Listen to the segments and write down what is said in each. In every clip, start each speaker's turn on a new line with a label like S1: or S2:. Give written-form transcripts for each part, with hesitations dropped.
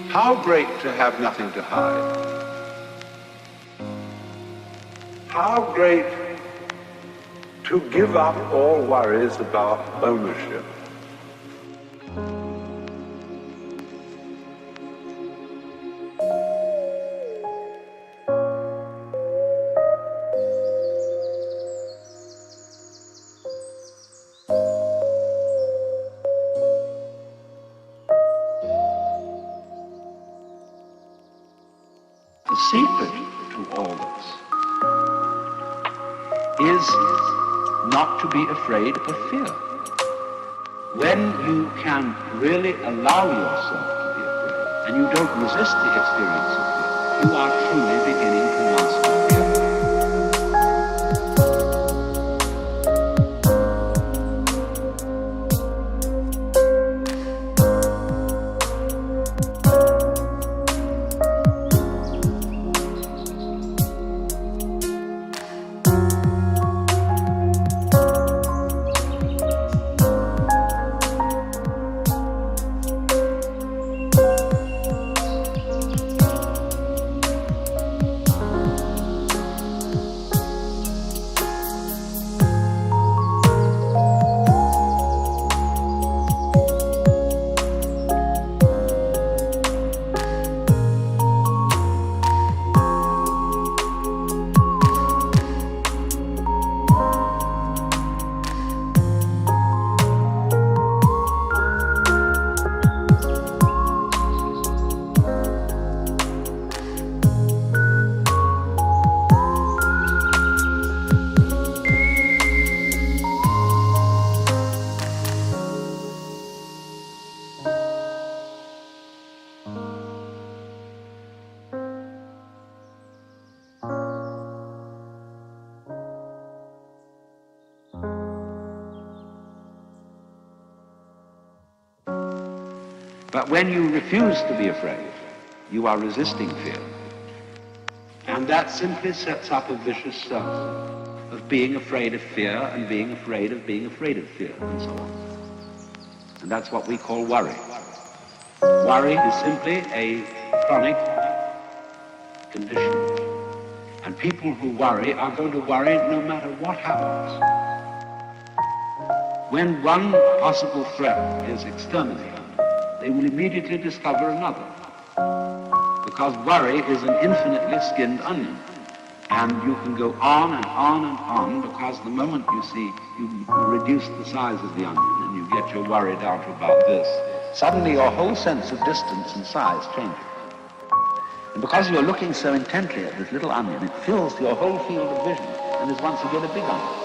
S1: How great to have nothing to hide. How great to give up all worries about ownership. The secret to all this is not to be afraid of fear. When you can really allow yourself to be afraid, and you don't resist the experience of fear, you are truly beginning to master fear. But when you refuse to be afraid, you are resisting fear. And that simply sets up a vicious circle of being afraid of fear and being afraid of fear and so on. And that's what we call worry. Worry is simply a chronic condition. And people who worry are going to worry no matter what happens. When one possible threat is exterminated, they will immediately discover another. Because worry is an infinitely skinned onion. And you can go on and on and on, because the moment you reduce the size of the onion and you get your worry down to about this, suddenly your whole sense of distance and size changes. And because you're looking so intently at this little onion, it fills your whole field of vision and is once again a big onion.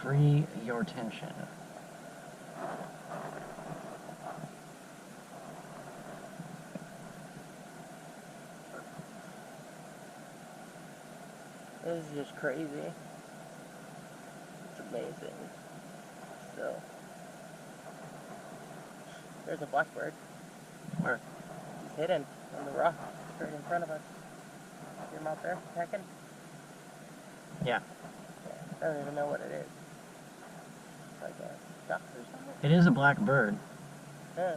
S2: Free your tension.
S3: This is just crazy. It's amazing. So, there's a blackbird.
S2: Where?
S3: He's hidden on the rock right in front of us. See him out there pecking?
S2: Yeah.
S3: I don't even know what it is. It's like a duck or something.
S2: It is a black bird.
S3: Yeah.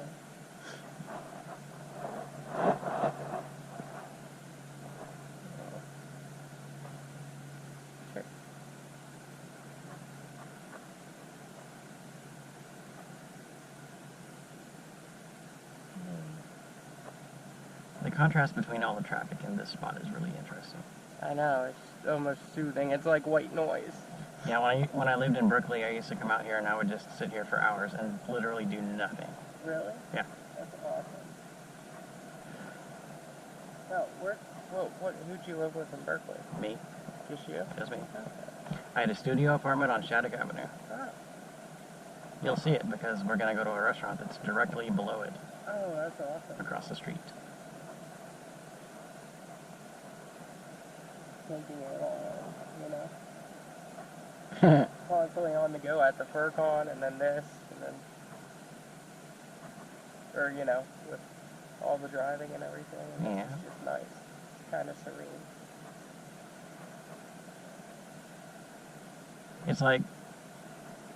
S2: contrast between all the traffic in this spot is really interesting.
S3: I know, it's almost soothing. It's like white noise.
S2: Yeah, when I lived in Berkeley, I used to come out here and I would just sit here for hours and literally do nothing.
S3: Really?
S2: Yeah.
S3: That's awesome. No, who'd you live with in Berkeley?
S2: Me,
S3: Just you?
S2: just me.
S3: Okay.
S2: I had a studio apartment on Shattuck Avenue.
S3: Oh.
S2: You'll see it because we're going to go to a restaurant that's directly below it,
S3: Oh, that's awesome.
S2: across the street.
S3: Taking it all, you know? Constantly on the go at the FurCon and then this and then, or you know, with all the driving and everything. And
S2: Yeah.
S3: It's just nice. It's kind of serene.
S2: It's like,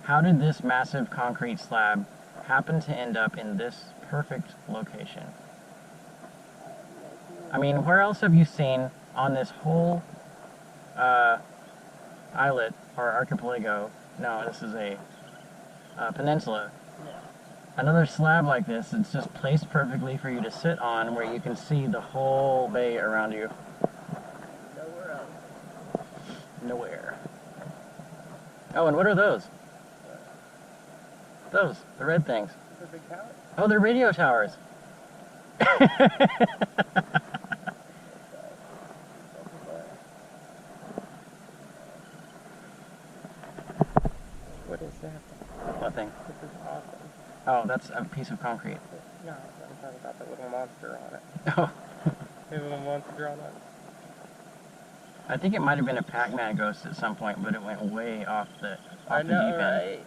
S2: how did this massive concrete slab happen to end up in this perfect location? I mean, where else have you seen on this whole islet or archipelago? No, this is a peninsula.
S3: Yeah.
S2: Another slab like this, it's just placed perfectly for you to sit on where you can see the whole bay around you.
S3: Nowhere else.
S2: Nowhere. Oh, and what are those? Those, the red things.
S3: It's a big tower.
S2: Oh, they're radio towers.
S3: What is that?
S2: What thing?
S3: This is awesome.
S2: Oh, that's a piece of concrete.
S3: No, I'm talking about the little monster on it.
S2: Oh,
S3: The little monster on it.
S2: I think it might have been a Pac-Man ghost at some point, but it went way off the
S3: I
S2: deep
S3: know,
S2: end.
S3: right?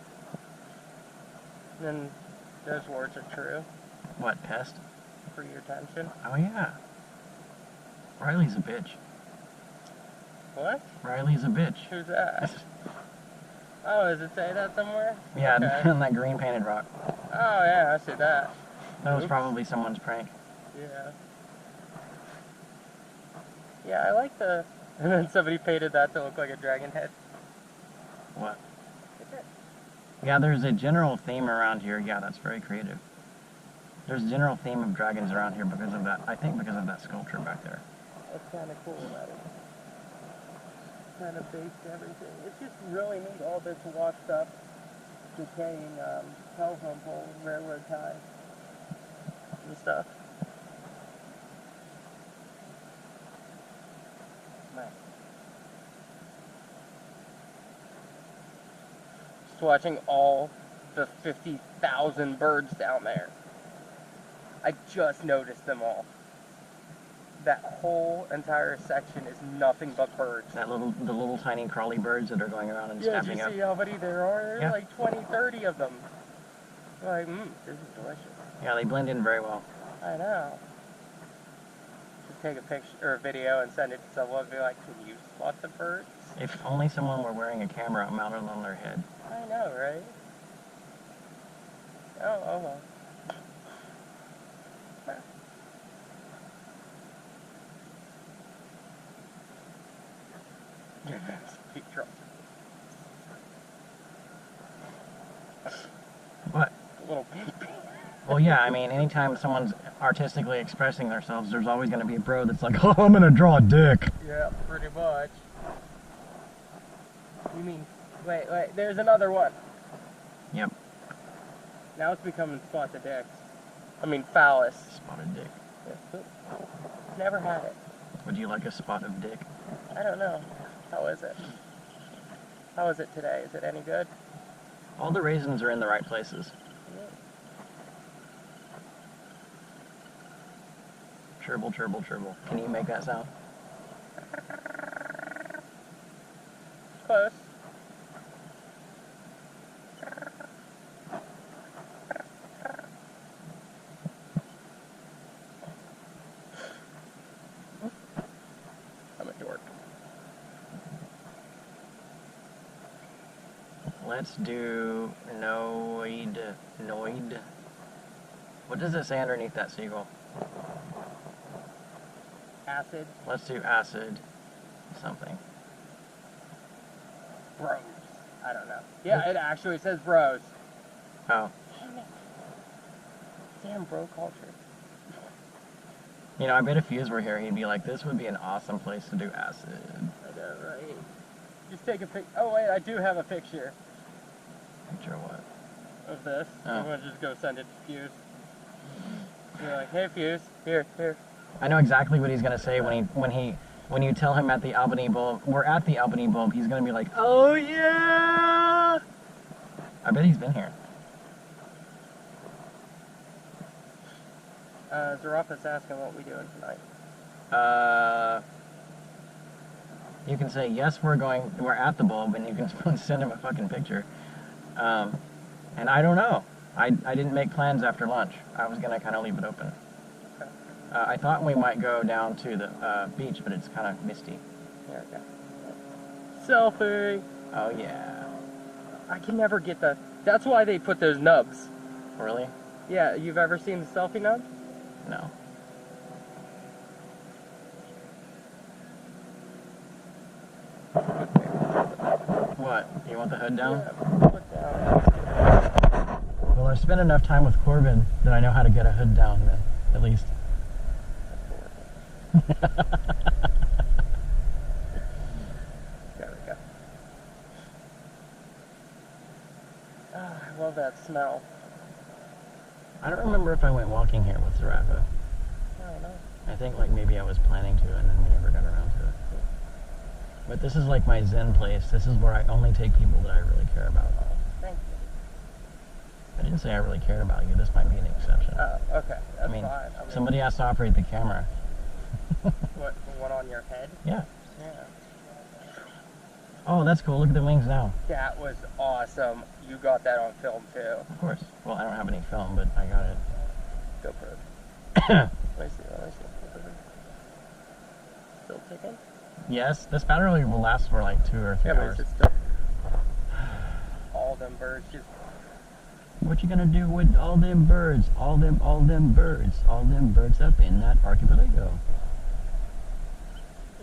S3: Then those words are true
S2: What, pest?
S3: for your attention.
S2: Oh yeah. Riley's a bitch.
S3: What?
S2: Riley's a bitch.
S3: Who's that? Oh, does it say that somewhere?
S2: Yeah,
S3: Okay.
S2: on that green painted rock.
S3: Oh, yeah, I see that.
S2: That was
S3: Oops.
S2: probably someone's prank.
S3: Yeah. Yeah, I like the... And then somebody painted that to look like a dragon head.
S2: What?
S3: Is it?
S2: Yeah, there's a general theme around here. Yeah, that's very creative. There's a general theme of dragons around here because of that. I think because of that sculpture back there.
S3: That's kind of cool about it. Kind of based everything. It's just really neat, all this washed up, decaying telephone poles, railroad ties, and stuff. Nice. Just watching all the 50,000 birds down there. I just noticed them all. That whole entire section is nothing but birds.
S2: The little tiny crawly birds that are going around and
S3: Yeah, did
S2: snapping
S3: you
S2: up.
S3: see how many there are? There's
S2: Yeah.
S3: like 20, 30 of them. Like, this is delicious.
S2: Yeah, they blend in very well.
S3: I know. Just take a picture or a video and send it to someone and be like, can you spot the birds?
S2: If only someone were wearing a camera mounted on their head.
S3: I know, right? Oh well. Speed truck.
S2: What?
S3: A little beep.
S2: Well, yeah, I mean, anytime someone's artistically expressing themselves, there's always going to be a bro that's like, oh, I'm going to draw a dick.
S3: Yeah, pretty much. You mean, wait, there's another one.
S2: Yep,
S3: Now it's becoming spot the dicks. I mean, phallus.
S2: spotted dick.
S3: Never had it.
S2: Would you like a spot of dick?
S3: I don't know. How is it? How is it today? Is it any good?
S2: All the raisins are in the right places. Chirble, chirble, chirble. Can you make that sound?
S3: Close. I'm a dork.
S2: Let's do Noid. What does it say underneath that seagull?
S3: Acid.
S2: Let's do acid something.
S3: Bros. I don't know. Yeah, it actually says bros.
S2: Oh,
S3: Damn it. Damn bro culture.
S2: You know, I bet if Fuse were here, he'd be like, this would be an awesome place to do acid.
S3: I know, right? Just take a pic. Oh wait, I do have a picture
S2: Picture what?
S3: of this.
S2: Oh.
S3: I'm gonna just go send it to Fuse. You're like, hey Fuse, here.
S2: I know exactly what he's gonna say when you tell him at the Albany Bulb, we're at the Albany Bulb, he's gonna be like, oh yeah! I bet he's been here.
S3: Zarafa's asking what we doing tonight.
S2: You can say, yes, we're at the Bulb, and you can send him a fucking picture. And I don't know. I didn't make plans after lunch. I was gonna kind of leave it open.
S3: Okay.
S2: I thought we might go down to the beach, but it's kind of misty.
S3: Here we go. Selfie!
S2: Oh yeah.
S3: I can never get the... That's why they put those nubs.
S2: Really?
S3: Yeah, you've ever seen the selfie nub?
S2: No. What? You want the hood down?
S3: Yeah, put down.
S2: Well, I've spent enough time with Corbin that I know how to get a hood down, then, at least.
S3: There we go. Ah, I love that smell.
S2: I don't remember if I went walking here with Zarafa.
S3: I don't know.
S2: I think like maybe I was planning to and then we never got around to it. But this is like my Zen place. This is where I only take people that I really care about.
S3: Thank you.
S2: I didn't say I really cared about you. This might be an exception.
S3: Oh, okay. That's
S2: I mean,
S3: fine.
S2: somebody has to operate the camera.
S3: What, the one on your head?
S2: Yeah.
S3: Yeah.
S2: Oh, that's cool. Look at the wings now.
S3: That was awesome. You got that on film too.
S2: Of course. Well, I don't have any film, but I got it.
S3: Go for it. Let me see. Still ticking?
S2: Yes, this battery will last for like 2 or 3
S3: Yeah, but
S2: hours.
S3: it's just still... All them birds just...
S2: What you gonna do with all them birds? All them birds up in that archipelago.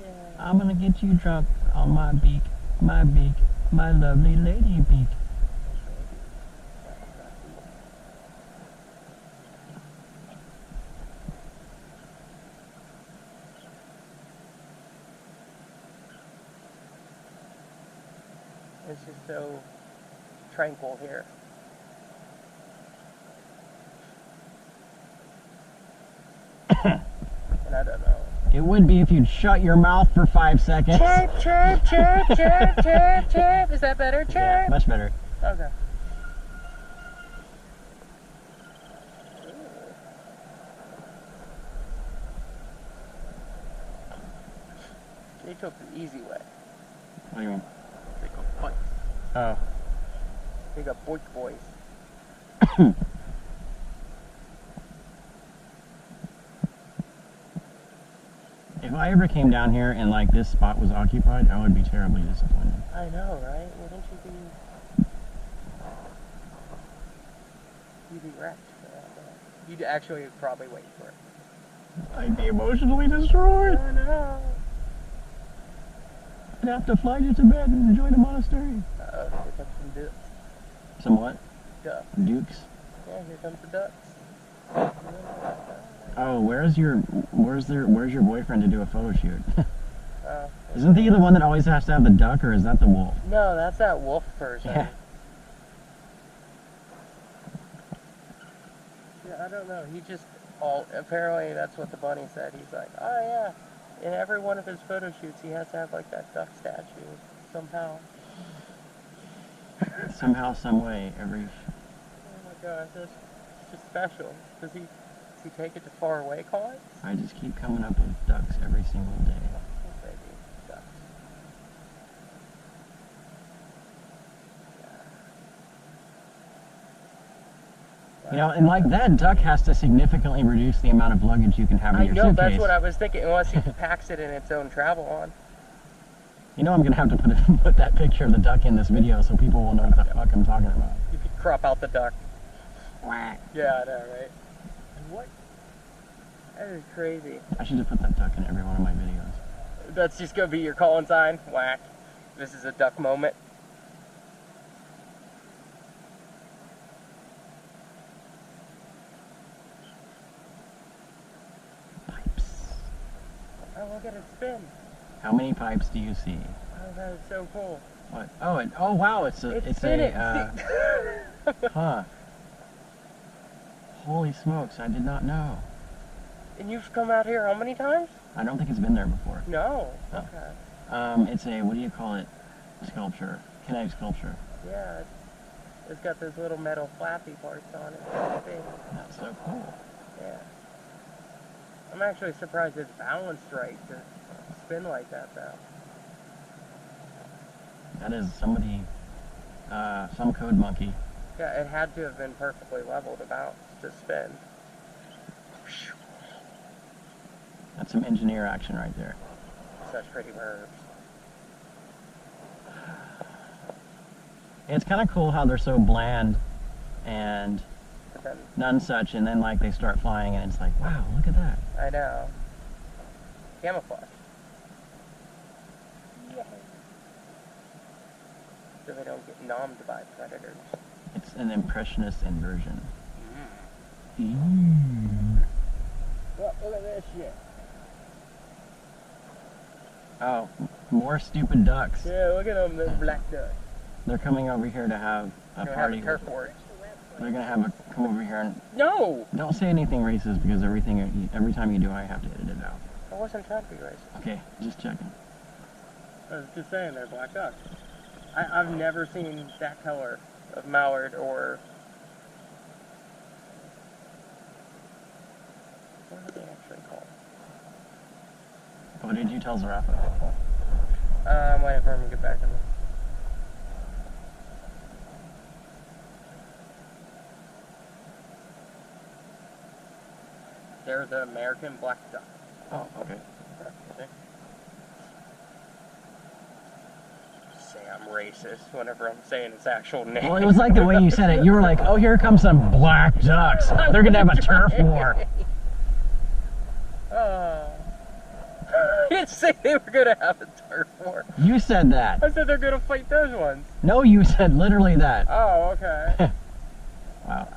S3: Yeah.
S2: I'm gonna get you drunk on my beak, my lovely lady beak.
S3: It's just so tranquil here. And I don't know.
S2: It would be if you'd shut your mouth for 5 seconds.
S3: Chirp, chirp, chirp, chirp, chirp, chirp. Is that better? Chirp.
S2: Yeah, much better.
S3: Okay. They took the easy way.
S2: What do you mean?
S3: They go fight.
S2: Oh.
S3: They got boys.
S2: If I ever came down here and like this spot was occupied, I would be terribly disappointed.
S3: I know, right? Wouldn't you be... You'd be wrecked for that. You'd actually probably wait for it.
S2: I'd be emotionally destroyed.
S3: I know.
S2: I'd have to fly to Tibet and enjoy the monastery.
S3: Uh-oh, here comes some ducks.
S2: Some what?
S3: Ducks.
S2: Dukes?
S3: Yeah, here comes the ducks.
S2: Oh, where's your boyfriend to do a photo shoot?
S3: Oh.
S2: Isn't he the one that always has to have the duck, or is that the wolf?
S3: No, that's that wolf version.
S2: Yeah.
S3: Yeah, I don't know. He just apparently that's what the bunny said. He's like, oh yeah. In every one of his photo shoots, he has to have like that duck statue somehow.
S2: Somehow, some way, every...
S3: Oh my gosh, that's just special. Does he take it to far away cons?
S2: I just keep coming up with ducks every single day.
S3: Oh, baby, ducks.
S2: You know, and like that duck has to significantly reduce the amount of luggage you can have in
S3: I
S2: your
S3: know,
S2: suitcase.
S3: that's what I was thinking, unless he packs it in its own travel on.
S2: You know I'm gonna have to put that picture of the duck in this video so people will know what the fuck I'm talking about.
S3: You could crop out the duck.
S2: Whack.
S3: Yeah, I know, right? And what? That is crazy.
S2: I should have put that duck in every one of my videos.
S3: That's just gonna be your calling sign. Whack. This is a duck moment.
S2: Pipes.
S3: Oh, look at it spin.
S2: How many pipes do you see?
S3: Oh, that is so cool.
S2: What? Oh, oh wow, it's
S3: spinning.
S2: huh. Holy smokes, I did not know.
S3: And you've come out here how many times?
S2: I don't think it's been there before.
S3: No.
S2: Oh.
S3: Okay.
S2: It's a, what do you call it? Sculpture. Kinetic sculpture.
S3: Yeah. It's got those little metal flappy parts on it. That thing.
S2: That's so cool.
S3: Yeah. I'm actually surprised it's balanced right to spin like that, though.
S2: That is somebody, some code monkey.
S3: Yeah, it had to have been perfectly level to bounce, to spin.
S2: That's some engineer action right there.
S3: Such pretty verbs.
S2: It's kind of cool how they're so bland and
S3: But then,
S2: none such, and then like they start flying and it's like, wow, look at that.
S3: I know. Camouflage. Yay. So they don't get nommed by predators.
S2: It's an impressionist inversion.
S3: Well, look at this shit.
S2: Oh, more stupid ducks.
S3: Yeah, look at them, those black ducks.
S2: They're coming over here to have a
S3: They're
S2: party.
S3: having turf wars.
S2: They're gonna have a come over here and
S3: No!
S2: don't say anything racist because every time you do, I have to edit it out.
S3: I wasn't trying to be racist.
S2: Okay, just checking.
S3: I was just saying they're black ducks. I've never seen that color of mallard or... What are they actually called?
S2: What did you tell Zarafa?
S3: I'm waiting for him to get back to me. They're the American black duck.
S2: Oh, okay.
S3: Say I'm racist whenever I'm saying its actual name.
S2: Well, it was like the way you said it. You were like, oh, here come some black ducks. They're gonna have a turf war.
S3: I didn't say they were gonna have a turf war.
S2: You said that.
S3: I said they're gonna fight those ones.
S2: No, you said literally that.
S3: Oh, okay.
S2: Wow.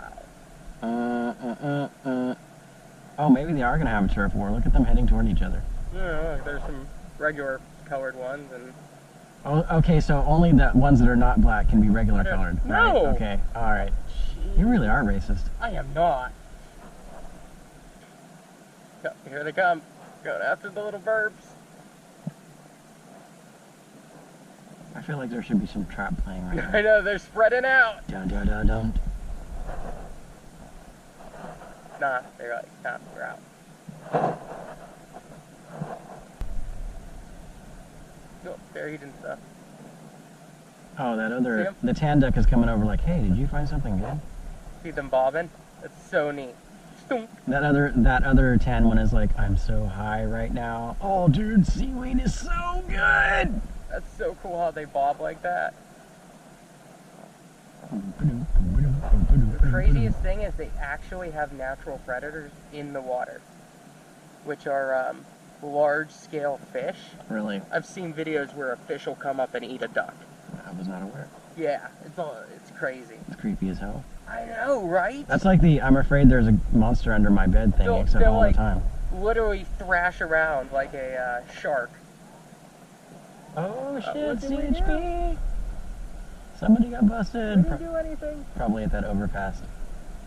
S2: Oh, maybe they are gonna have a turf war. Look at them heading toward each other.
S3: Yeah, look, there's some regular colored ones and...
S2: Oh, okay, so only the ones that are not black can be regular colored, right?
S3: No.
S2: Okay, all right. You really are racist.
S3: I am not. Yep, here they come. Going after the little verbs.
S2: I feel like there should be some trap playing right
S3: I
S2: now.
S3: know, they're spreading out.
S2: Dun dun dun dun.
S3: Nah, they're like, nah, we're out. Oh, they're eating stuff.
S2: Oh, that
S3: See
S2: other,
S3: 'em?
S2: the tan duck is coming over like, hey, did you find something good?
S3: See them bobbing? That's so neat. Stunk.
S2: That other tan one is like, I'm so high right now. Oh, dude, seaweed is so good.
S3: That's so cool how they bob like that. The craziest thing is they actually have natural predators in the water, which are large-scale fish.
S2: Really,
S3: I've seen videos where a fish will come up and eat a duck.
S2: I was not aware.
S3: Yeah, it's crazy.
S2: It's creepy as hell.
S3: I know, right?
S2: That's like the I'm afraid there's a monster under my bed thing, except
S3: they'll
S2: all
S3: like
S2: the time.
S3: literally thrash around like a shark.
S2: Oh
S3: what
S2: shit,
S3: did we
S2: CHP! Somebody got
S3: We
S2: busted.
S3: didn't do anything.
S2: Probably at that overpass.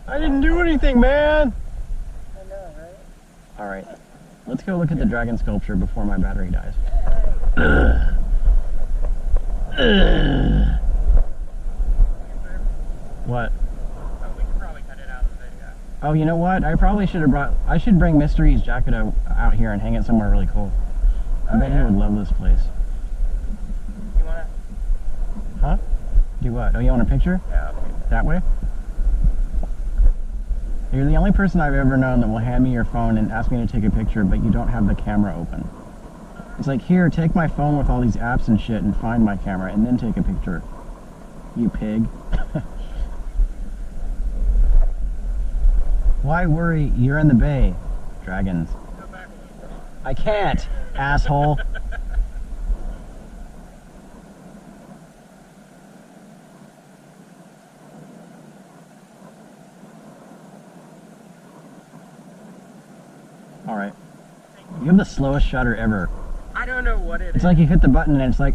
S2: I didn't do anything, man!
S3: I know, right?
S2: Alright, let's go look at the dragon sculpture before my battery dies. What?
S3: Oh, we could probably cut it out of the video.
S2: Oh, you know what? I should bring Mystery's jacket out here and hang it somewhere really cool. I
S3: Oh,
S2: bet
S3: yeah.
S2: he would love this place.
S3: You wanna?
S2: Huh? Do what? Oh, you want a picture?
S3: Yeah, okay.
S2: That way? You're the only person I've ever known that will hand me your phone and ask me to take a picture, but you don't have the camera open. It's like, here, take my phone with all these apps and shit and find my camera and then take a picture. You pig. Why worry? You're in the bay. Dragons.
S3: Go back a little.
S2: I can't, asshole. Alright. You have the slowest shutter ever.
S3: I don't know what it
S2: It's
S3: is.
S2: like you hit the button and it's like,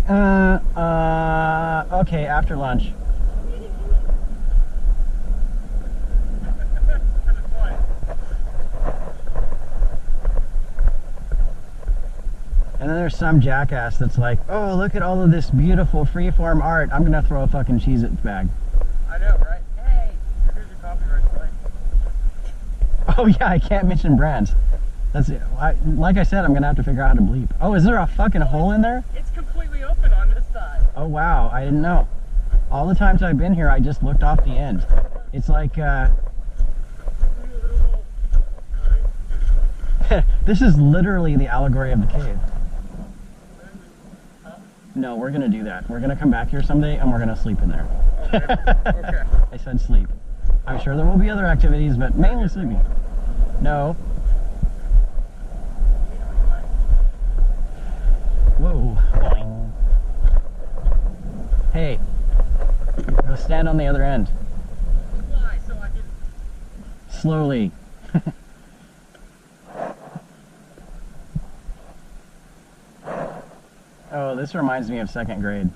S2: okay, after lunch. And then there's some jackass that's like, oh, look at all of this beautiful freeform art. I'm gonna throw a fucking Cheez-Its bag.
S3: I know, right? Hey, here's your copyright play.
S2: Oh yeah, I can't mention brands. That's it. Like I said, I'm gonna have to figure out how to bleep. Oh, is there a fucking hole in there?
S3: It's completely open on this side.
S2: Oh wow, I didn't know. All the times I've been here, I just looked off the end. It's like, this is literally the allegory of the cave. No, we're gonna do that. We're gonna come back here someday and we're gonna sleep in there.
S3: Okay.
S2: I said sleep. I'm sure there will be other activities, but mainly sleeping. No. Whoa. Boing. Hey. Go stand on the other end.
S3: Why? So I can...
S2: Slowly. Oh, this reminds me of second grade.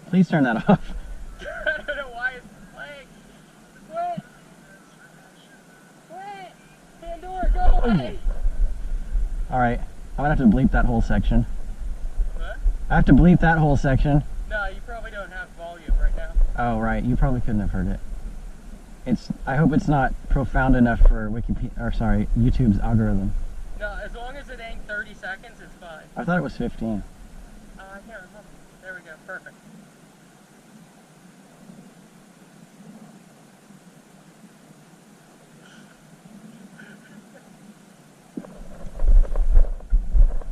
S2: Please turn that off.
S3: I don't know why it's playing. Quit! Quit! Pandora, go away!
S2: Alright, I'm gonna have to bleep that whole section.
S3: What?
S2: I have to bleep that whole section.
S3: No, you probably don't have volume right now.
S2: Oh, right, you probably couldn't have heard it. I hope it's not profound enough for YouTube's algorithm.
S3: No, as long as it ain't 30 seconds, it's fine.
S2: I thought it was 15.
S3: I can't remember. There we go, perfect.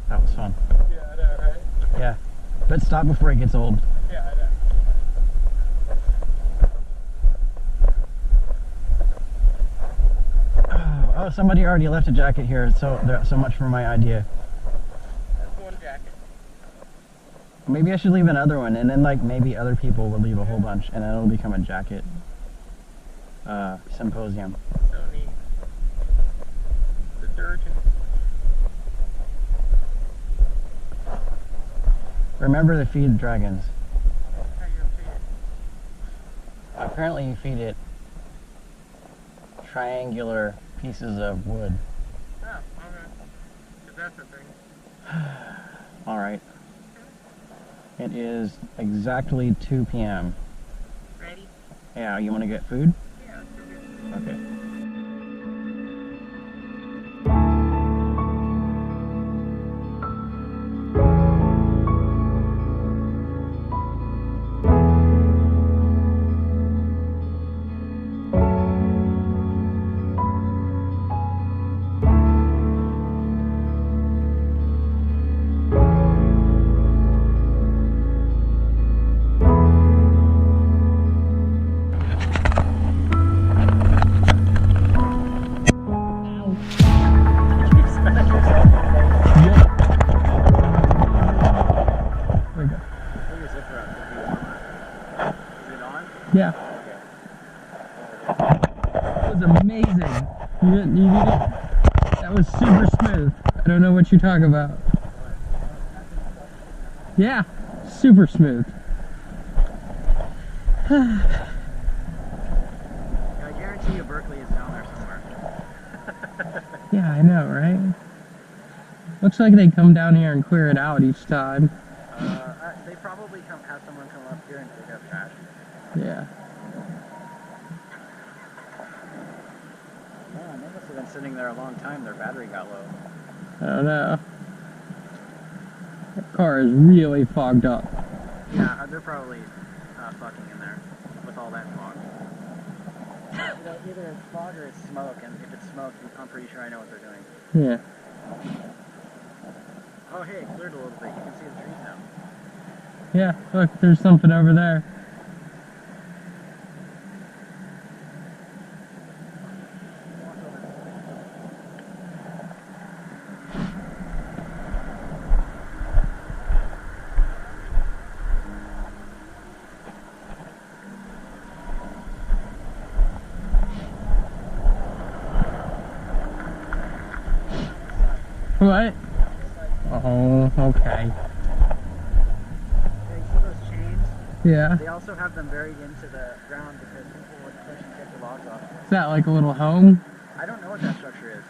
S2: That was fun.
S3: Yeah, I know, right?
S2: Yeah. But stop before it gets old.
S3: Yeah, I know.
S2: Oh, somebody already left a jacket here, so much for my idea.
S3: That's one jacket.
S2: Maybe I should leave another one, and then like maybe other people will leave a whole bunch, and then it'll become a jacket symposium.
S3: So neat. Detergent.
S2: Remember to feed dragons.
S3: How you feed it?
S2: Apparently you feed it triangular pieces of wood.
S3: Oh, okay. 'Cause that's a thing.
S2: Alright. It is exactly 2 p.m.
S3: Ready?
S2: Yeah, you want to get food?
S3: Yeah, let's go get it.
S2: Okay. Yeah. That was amazing. You did it. That was super smooth. I don't know what you're talking about. Yeah, super smooth.
S4: I guarantee you Berkeley is down there somewhere.
S3: Yeah, I know, right? Looks like they come down here and clear it out each time.
S4: They probably have someone come up here and pick up trash.
S3: Yeah.
S4: Oh, they must have been sitting there a long time. Their battery got low.
S3: I don't know. That car is really fogged up.
S4: Yeah, they're probably fucking in there with all that fog. Either it's fog or it's smoke, and if it's smoke, I'm pretty sure I know what they're doing.
S3: Yeah.
S4: Oh, hey, it cleared a little bit. You can see the trees now.
S3: Yeah, look, there's something over there.
S2: What? Oh, okay.
S4: Hey, see those chains?
S2: Yeah.
S4: They also have them buried into the ground because people would push and take the logs off.
S2: Is that like a little home?
S4: I don't know what that structure is.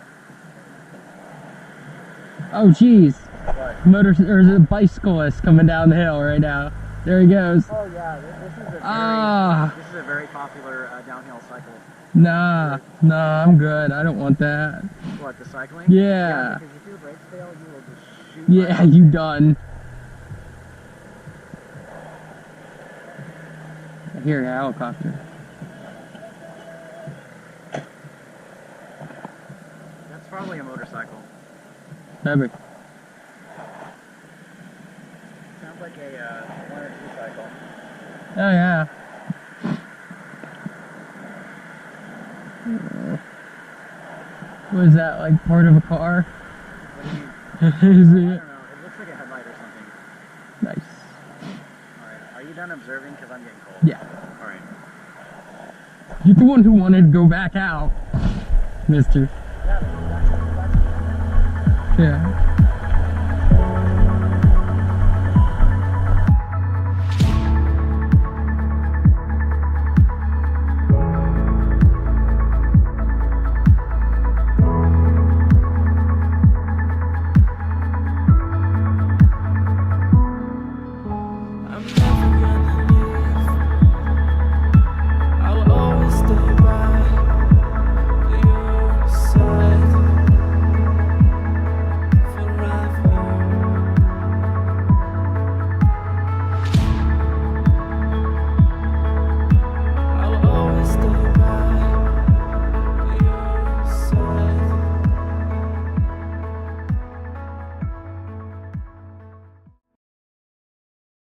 S2: Oh, jeez.
S4: What?
S2: There's a bicyclist coming down the hill right now. There he goes.
S4: Oh yeah, this is a very,
S2: Ah.
S4: this is a very popular downhill cycle.
S2: Nah, I'm good. I don't want that.
S4: What, the cycling?
S2: Yeah.
S4: Because if your brakes fail, you will just shoot.
S2: Yeah,
S4: right
S2: you
S4: off.
S2: done. I hear a helicopter.
S4: That's probably a motorcycle.
S2: Maybe.
S4: Sounds like a 1 or 2 cycle.
S2: Oh, yeah. Was that like part of a car?
S4: What do you mean?
S2: Is
S4: I
S2: it?
S4: don't know. It looks like a headlight or something.
S2: Nice.
S4: Alright, are you done observing? Because I'm getting cold.
S2: Yeah.
S4: Alright.
S2: You're the one who wanted to go back out, mister.
S4: Yeah,
S2: Yeah.